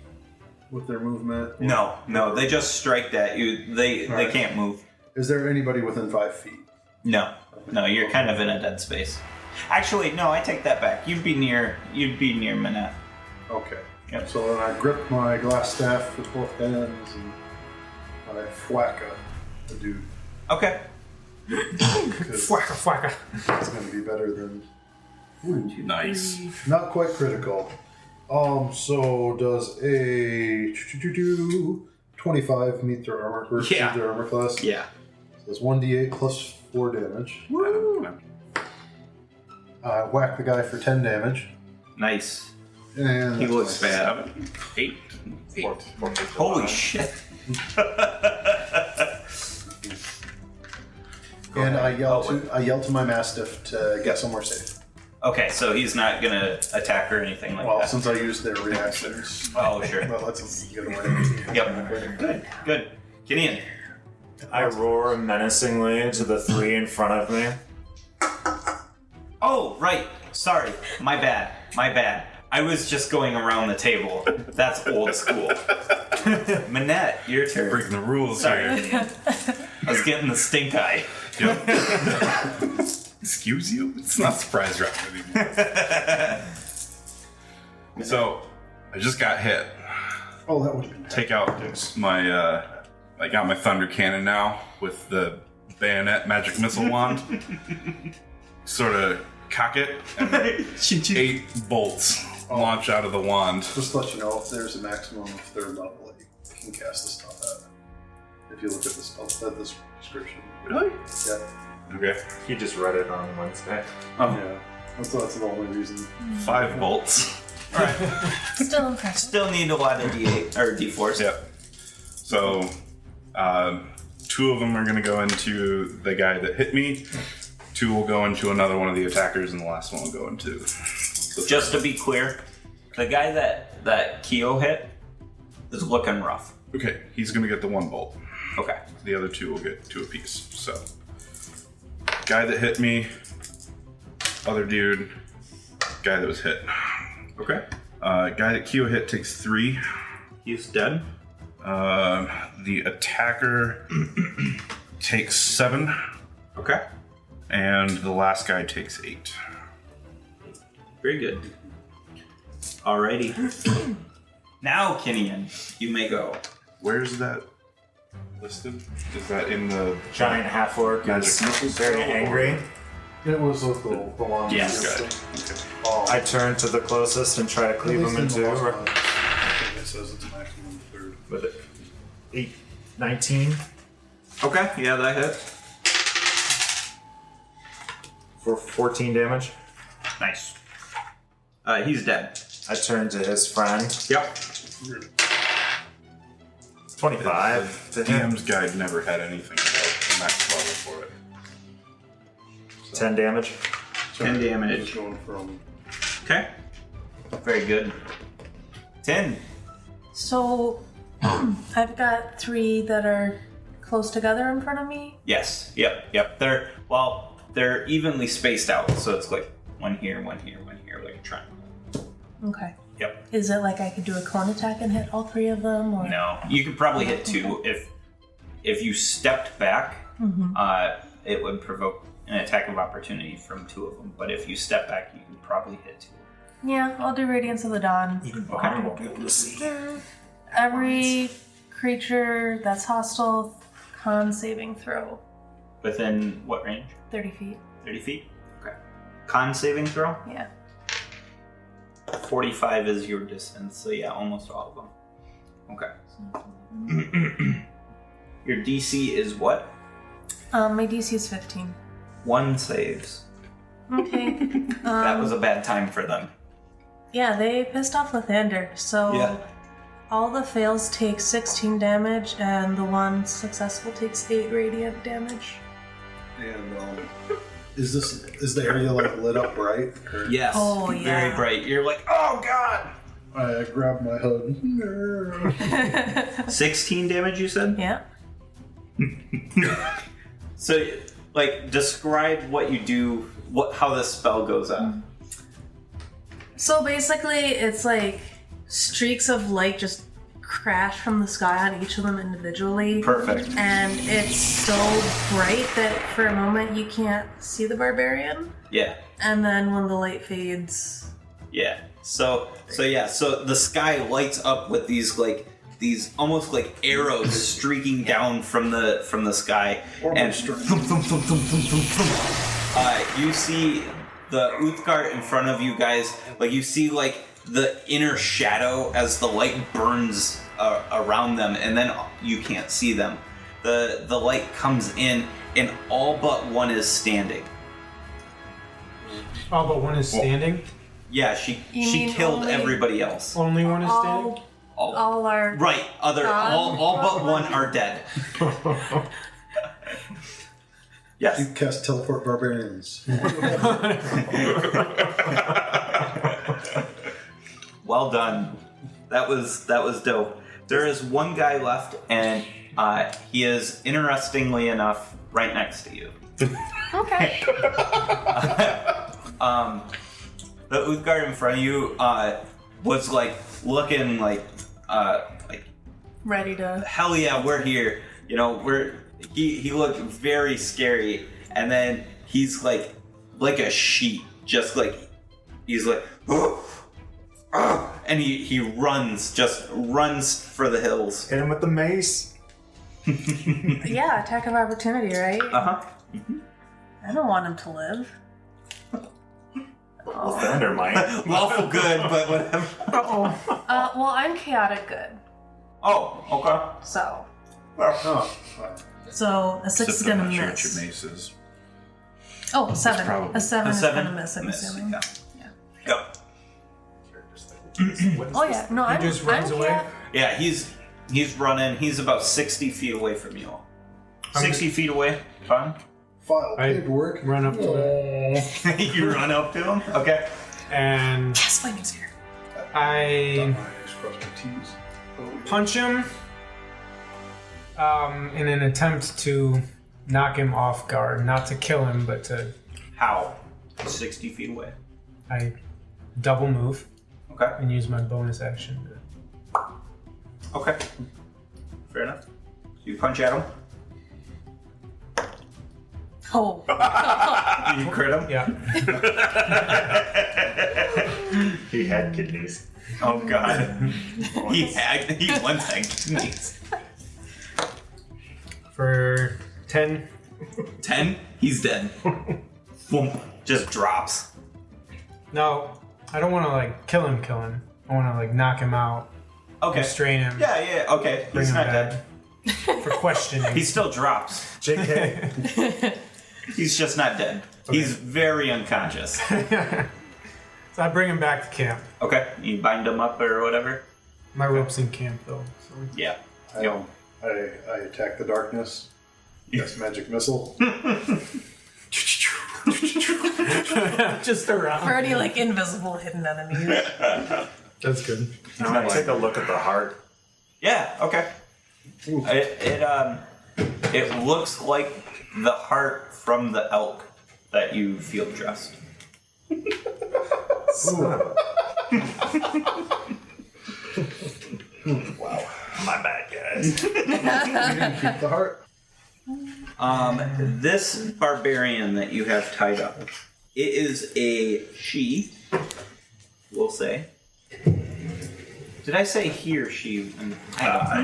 with their movement? No, they just strike at you. They Right. can't move. Is there anybody within 5 feet? No, you're kind of in a dead space. Actually, no, I take that back. You'd be near Minette. Okay. Yep. So then I grip my glass staff with both hands and I whack a dude. Okay. Because Fwacka. it's going to be better than Nice. not quite critical. So does a 25 meet their armor or Yeah. their armor class? Yeah. So it's 1d8 plus 4 damage. Woo. I whack the guy for 10 damage. Nice. And He that's looks my- bad. 8. Holy shit. And I yell to my mastiff to get somewhere safe. Okay, so he's not gonna attack or anything like Well, that. since I used their reactions, Oh, sure. that lets us get away. Yep. Good. Kenyon. I roar menacingly to the 3 in front of me. Oh, right. Sorry. My bad. I was just going around the table. That's old school. Manette, your turn. Breaking the rules Sorry. here. I was getting the stink eye. Yep. Excuse you? It's not surprise round anymore. So, I just got hit. Oh, that would have been Take out my, I got my thunder cannon now with the bayonet magic missile wand. Sort of cock it, and 8 bolts launch out of the wand. Just to let you know, if there's a maximum of 3rd level, you can cast the spell at. If you look at the spell at this description. Really? Yeah. Okay. He just read it on Wednesday. Yeah. That's the only reason. 5 bolts. Still impressive. Still need a lot of D8 or D4s. Yep. So, 2 of them are going to go into the guy that hit me. 2 will go into another one of the attackers, and the last one will go into. Just to be clear, the guy that Keo hit is looking rough. Okay, he's going to get the 1 bolt. Okay. The other 2 will get 2 apiece. So, guy that hit me, other dude, guy that was hit. Okay. Guy that Keo hit takes 3. He's dead. The attacker takes 7, Okay. and the last guy takes 8. Very good. Alrighty. Now, Kenyon, you may go. Where's that listed? Is that in the Giant half orc Magic is missiles? very angry. It was the one. Yes. Oh. I turn to the closest and try to cleave him in 2 It says it's a maximum of 3rd. with it. 8, 19 Okay. Yeah, that hit. for 14 damage. Nice. He's dead. I turn to his friend. Yep. 25 The to him. DM's guide never had anything about max level for it. 10 damage. 10 damage. Just going from Okay. Very good. 10. So I've got 3 that are close together in front of me. Yes. Yep. They're evenly spaced out, so it's like one here, like a triangle. Okay. Yep. Is it like I could do a cone attack and hit all 3 of them? Or? No, you could probably hit 2 if you stepped back. It would provoke an attack of opportunity from 2 of them. But if you step back, you could probably hit 2. Yeah, I'll do Radiance of the Dawn. Even Bonnie won't be able to see. Every creature that's hostile, con saving throw. Within what range? 30 feet. 30 feet. Okay. Con saving throw. Yeah. 45 is your distance, so yeah, almost all of them. Okay. Your DC is what? My DC is 15. 1 saves. Okay. That was a bad time for them. Yeah, they pissed off Lathander, so Yeah. all the fails take 16 damage, and the one successful takes 8 radiant damage. and is the area like lit up bright? Or Yes. Oh, Very yeah. bright. You're like, oh god! I grab my hood. 16 damage, you said? Yeah. So, like, describe what you do, how this spell goes on. So basically, it's like streaks of light just crash from the sky on each of them individually. Perfect. And it's so bright that for a moment you can't see the barbarian. Yeah. And then when the light fades... Yeah. So the sky lights up with these almost like arrows streaking down from the sky, and you see the Uthgard in front of you guys. Like you see like the inner shadow as the light burns around them, and then you can't see them. The light comes in, and all but one is standing. All but one is standing? Yeah, You she mean killed only- everybody else. Only one is standing? All are... Right, all but one are dead. Yes. You cast teleport barbarians. Well done. That was dope. There is one guy left, and he is, interestingly enough, right next to you. Okay. The Uthgard in front of you was like looking like Ready to... hell yeah, we're here. You know, he looked very scary, and then he's like a sheep, just like he's like and he runs for the hills. Hit him with the mace. Yeah, attack of opportunity, right? Uh-huh. I don't want him to live. Thunder might. Lawful good, but whatever. Well, I'm chaotic good, Oh, okay. so... Oh, So a 6 is Except I'm gonna not sure miss. what your mace is. Oh, 7. probably- A 7 A is 7 gonna miss, I'm assuming. Yeah. Yeah. Yep. Oh yeah, no, I'm just runs I'm away? cat- Yeah, he's running. He's about 60 feet away from you all. 60 feet away. Fine. file I paperwork. run up to it You run up to him. Okay. and Yes, Flaming's here. I Cross my T's. punch him in an attempt to knock him off guard. Not to kill him, but to... How? 60 feet away. I double move Okay. and use my bonus action. Okay. Fair enough. You punch at him. Oh. You crit him. Yeah. He had kidneys. Oh god. he once had kidneys. For 10. 10. He's dead. Boom. Just drops. No, I don't want to like kill him. I want to like knock him out, Okay. restrain him, Yeah. Okay. bring He's him not back dead. for questioning. He still drops. JK. He's just not dead. He's very unconscious. So I bring him back to camp. Okay, you bind him up or whatever. My rope's in camp though. So. Yeah. I attack the darkness. Yes, magic missile. Just around. Already like invisible hidden enemies. That's good. I want to take a look at the heart. Yeah. Okay. It looks like the heart from the elk that you field dressed. Wow. My bad, guys. You didn't keep the heart. This barbarian that you have tied up, it is a she. We'll say. Did I say he or she? You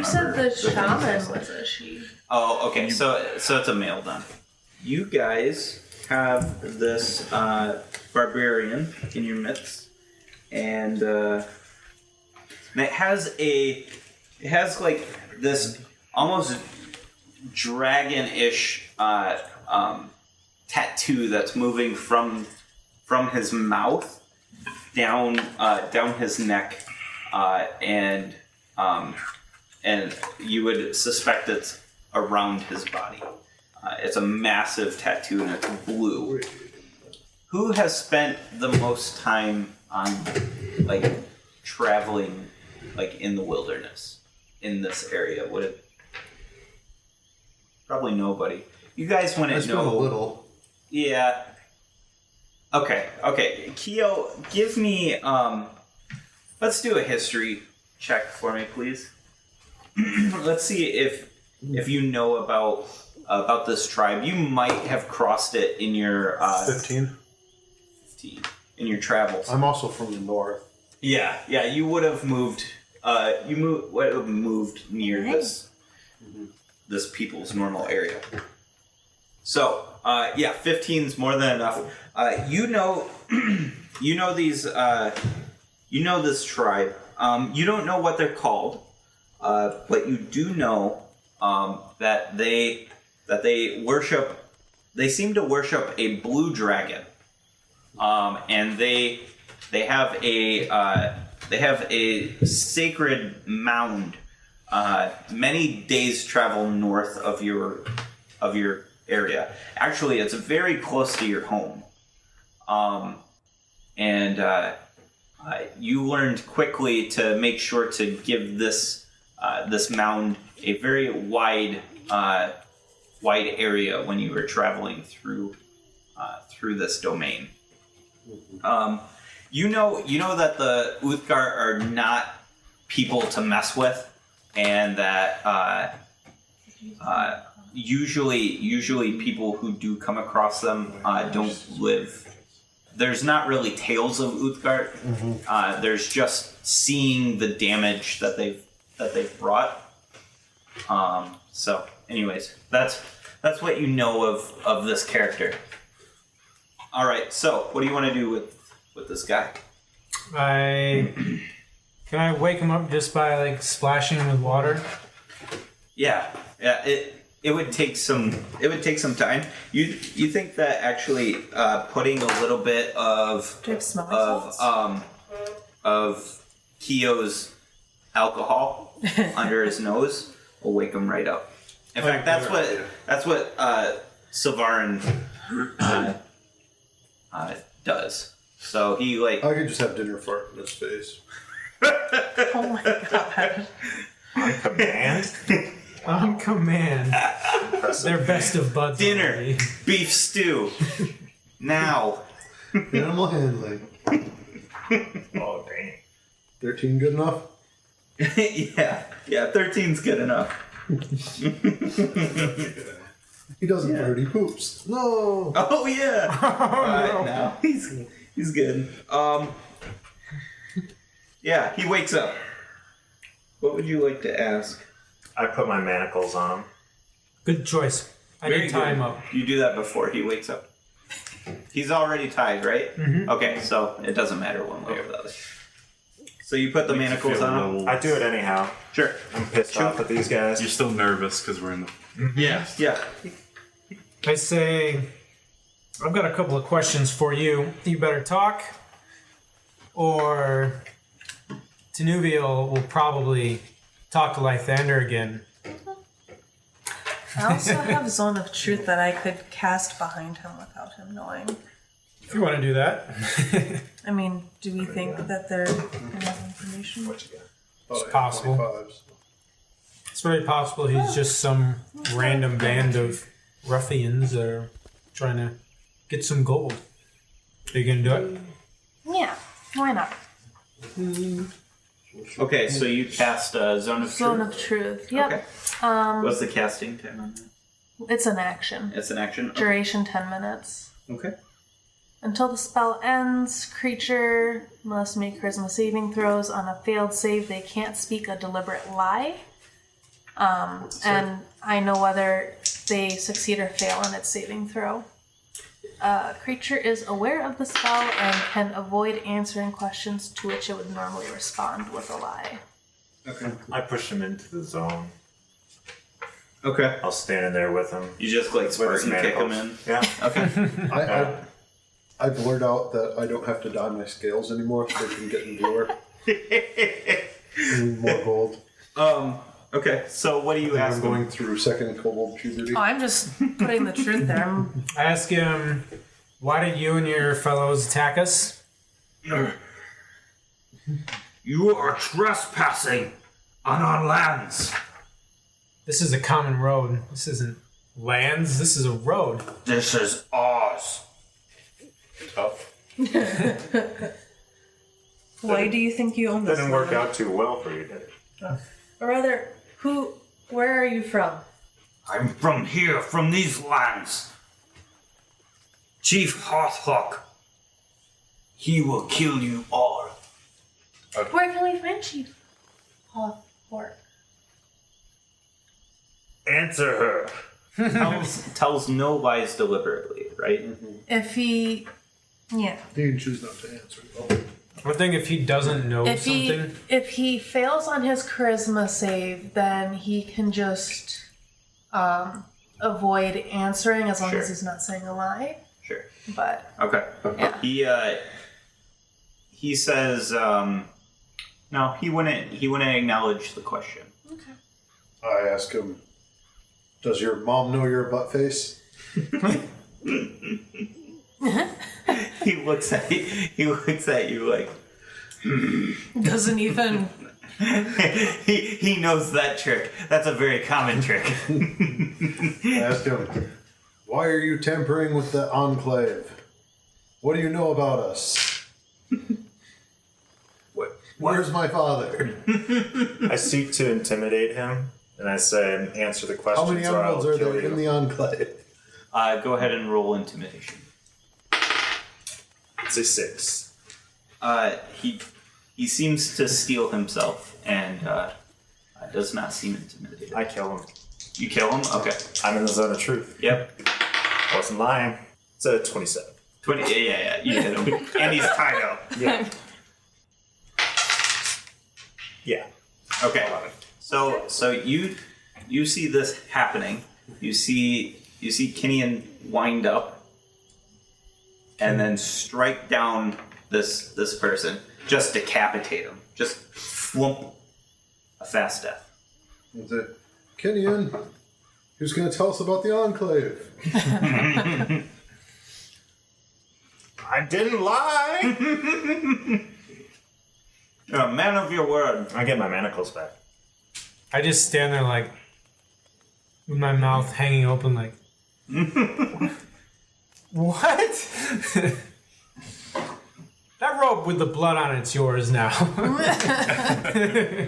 said the shaman was a she. Oh, okay. So it's a male then. You guys have this barbarian in your midst, and it has like this almost dragon-ish tattoo that's moving from his mouth down his neck, and you would suspect it's around his body. It's a massive tattoo and it's blue. Who has spent the most time on like traveling like in the wilderness in this area? Would it probably nobody? You guys wouldn't know. A little. Yeah. Okay. Keo, give me let's do a history check for me, please. Let's see if you know about this tribe. You might have crossed it in your 15. In your travels. I'm also from the north. Yeah, you would have moved. Would have moved near this people's normal area. So, 15's more than enough. You know these. You know this tribe. You don't know what they're called, but you do know that they worship. They seem to worship a blue dragon, and they have a sacred mound many days travel north of your area. Actually, it's very close to your home, and you learned quickly to make sure to give this mound a very wide area when you were traveling through this domain. You know that the Uthgar are not people to mess with, and that usually people who do come across them don't live. There's not really tales of Uthgar. There's just seeing the damage that they've brought. So, anyways, that's what you know of this character. All right. So, what do you want to do with this guy? Can I wake him up just by like splashing him with water? Yeah. It would take some time. You think that actually putting a little bit of Keo's alcohol under his nose will wake him right up. In fact, that's what Savarin does. So he like. I could just have dinner fart in his face. Oh my god. On command? On command. They're best of buds. Dinner, already. beef stew. Now. Animal handling. Oh, dang. 13 good enough? Yeah, 13's good enough. He doesn't fart, he poops. No! Oh yeah. Alright, now he's good. Yeah, he wakes up. What would you like to ask? I put my manacles on him. Good choice. I Very did tie good. him up. You do that before he wakes up. He's already tied, right? Mm-hmm. Okay, so it doesn't matter one way or the other. So you put the manacles on him? I do it anyhow. Sure. I'm pissed off at these guys. You're still nervous because we're in the. Yeah. I say, I've got a couple of questions for you. You better talk, or Tenuvial will probably talk to Lythander again. I also have Zone of Truth that I could cast behind him without him knowing. If you want to do that. I mean, do we think that they're enough information? It's possible. It's very possible he's just some random band of ruffians that are trying to get some gold. Are you going to do it? Yeah, why not? Okay, so you cast Zone of Zone Truth. of Truth, yep. Okay. What's the casting time on that? It's an action. It's an action? Okay. Duration 10 minutes. Okay. Until the spell ends, creature must make charisma saving throws. On a failed save, they can't speak a deliberate lie. And I know whether they succeed or fail in its saving throw. Creature is aware of the spell and can avoid answering questions to which it would normally respond with a lie. Okay. I push him into the zone. Okay. I'll stand in there with him. You just like Spartan kick him in? Yeah. Okay. I blurt out that I don't have to dye my scales anymore, so they can get in bluer. More gold. Okay, so what do you ask I'm going through second kobold puberty. Oh, I'm just putting the truth there. I ask him, why did you and your fellows attack us? You are trespassing on our lands. This is a common road. This isn't lands. This is a road. This is ours. Tough. Why do you think you own this Didn't work land? out too well for you, did it? Or rather, where are you from? I'm from here, from these lands. Chief Hearthhawk. He will kill you all. Where can we find Chief Hawthorne? Answer her. tells no lies deliberately, right? If he... Yeah. You can choose not to answer. I think if he doesn't know something... If he fails on his charisma save, then he can just avoid answering as long as he's not saying a lie. Sure. But... Okay. Yeah. He says, no, he wouldn't acknowledge the question. Okay. I ask him, does your mom know you're a butt face? He looks at you like Doesn't even... he knows that trick. That's a very common trick. I ask him, why are you tampering with the Enclave? What do you know about us? Where's my father? I seek to intimidate him, and I say, answer the questions. How many or I'll emeralds are kill there you. in the Enclave? Go ahead and roll intimidation. It's a 6. He seems to steel himself and does not seem intimidated. I kill him. You kill him? Okay. I'm in the zone of truth. Yep. I wasn't lying. It's a 27. 20. Yeah. You hit him, and he's tied up. Yeah. Yeah. Okay. So you see this happening. You see Kinian wind up and then strike down this person. Just decapitate him. Just flump. A fast death. Is it Kinian? Who's going to tell us about the Enclave? I didn't lie! You're a man of your word. I get my manacles back. I just stand there like, with my mouth hanging open like, what? That robe with the blood on it's yours now. I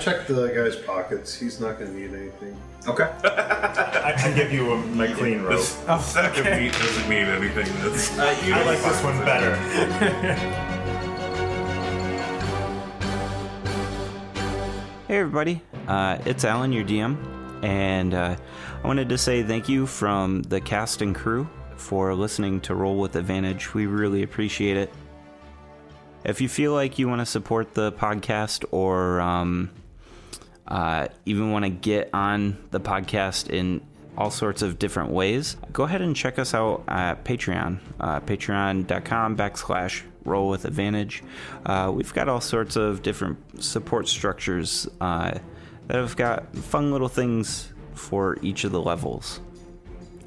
checked the guy's pockets. He's not going to need anything. Okay. I give you my clean rope. Sack of meat doesn't mean anything. That's You I like this one better. Hey everybody, it's Alan, your DM, and I wanted to say thank you from the cast and crew for listening to Roll with Advantage. We really appreciate it. If you feel like you want to support the podcast or even want to get on the podcast and all sorts of different ways, go ahead and check us out at Patreon, patreon.com/rollwithadvantage. We've got all sorts of different support structures that have got fun little things for each of the levels.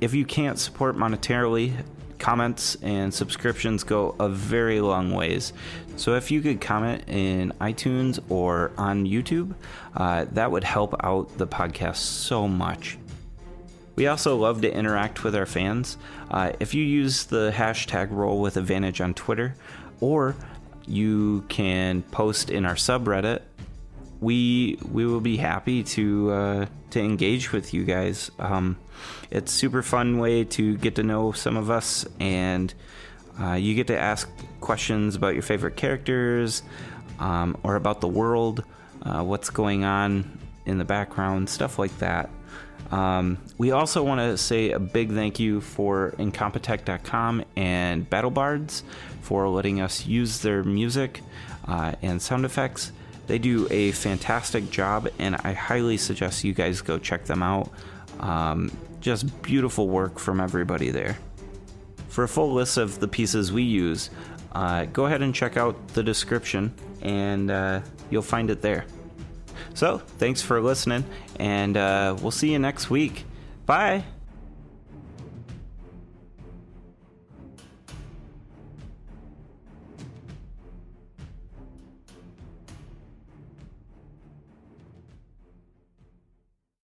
If you can't support monetarily, comments and subscriptions go a very long ways. So if you could comment in iTunes or on YouTube, that would help out the podcast so much. We also love to interact with our fans. If you use the hashtag #RollWithAdvantage on Twitter, or you can post in our subreddit, we will be happy to engage with you guys. It's a super fun way to get to know some of us, and you get to ask questions about your favorite characters, or about the world, what's going on in the background, stuff like that. We also want to say a big thank you for Incompetech.com and BattleBards for letting us use their music and sound effects. They do a fantastic job, and I highly suggest you guys go check them out. Just beautiful work from everybody there. For a full list of the pieces we use, go ahead and check out the description, and you'll find it there. So, thanks for listening, and we'll see you next week. Bye!